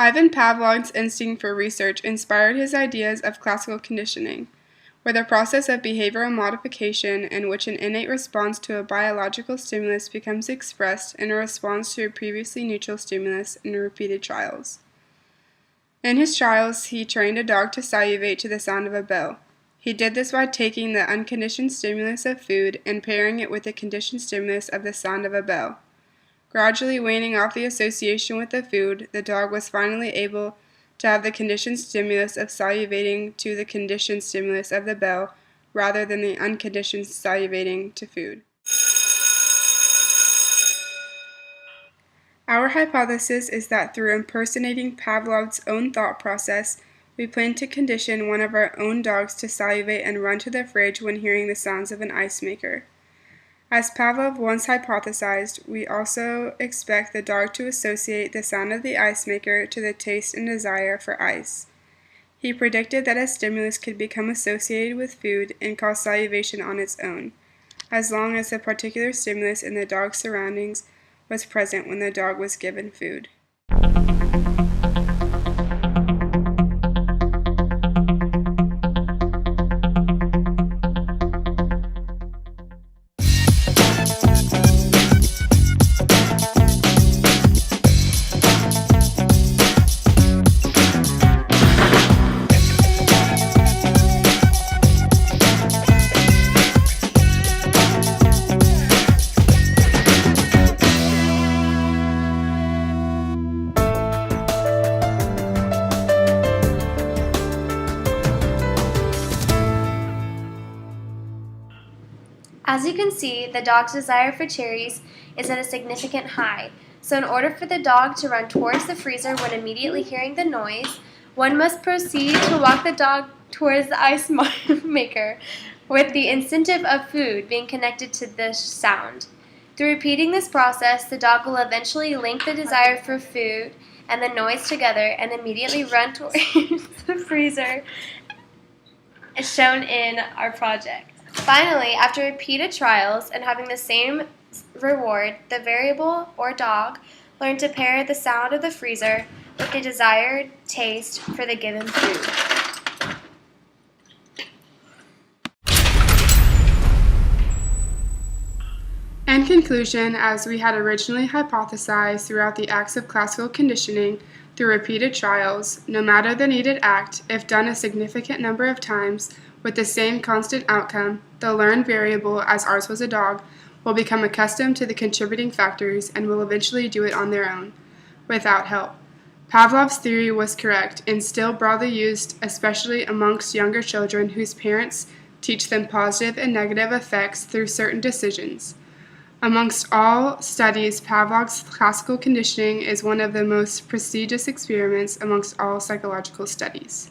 Ivan Pavlov's instinct for research inspired his ideas of classical conditioning, where the process of behavioral modification in which an innate response to a biological stimulus becomes expressed in a response to a previously neutral stimulus in repeated trials. In his trials, he trained a dog to salivate to the sound of a bell. He did this by taking the unconditioned stimulus of food and pairing it with the conditioned stimulus of the sound of a bell. Gradually waning off the association with the food, the dog was finally able to have the conditioned stimulus of salivating to the conditioned stimulus of the bell rather than the unconditioned salivating to food. Our hypothesis is that through impersonating Pavlov's own thought process, we plan to condition one of our own dogs to salivate and run to the fridge when hearing the sounds of an ice maker. As Pavlov once hypothesized, we also expect the dog to associate the sound of the ice maker to the taste and desire for ice. He predicted that a stimulus could become associated with food and cause salivation on its own, as long as the particular stimulus in the dog's surroundings was present when the dog was given food. As you can see, the dog's desire for cherries is at a significant high, so in order for the dog to run towards the freezer when immediately hearing the noise, one must proceed to walk the dog towards the ice maker, with the incentive of food being connected to this sound. Through repeating this process, the dog will eventually link the desire for food and the noise together and immediately run towards the freezer, as shown in our project. Finally, after repeated trials and having the same reward, the variable, or dog, learned to pair the sound of the freezer with the desired taste for the given food. In conclusion, as we had originally hypothesized throughout the acts of classical conditioning through repeated trials, no matter the needed act, if done a significant number of times with the same constant outcome, the learned variable, as ours was a dog, will become accustomed to the contributing factors and will eventually do it on their own, without help. Pavlov's theory was correct and still broadly used, especially amongst younger children whose parents teach them positive and negative effects through certain decisions. Amongst all studies, Pavlov's classical conditioning is one of the most prestigious experiments amongst all psychological studies.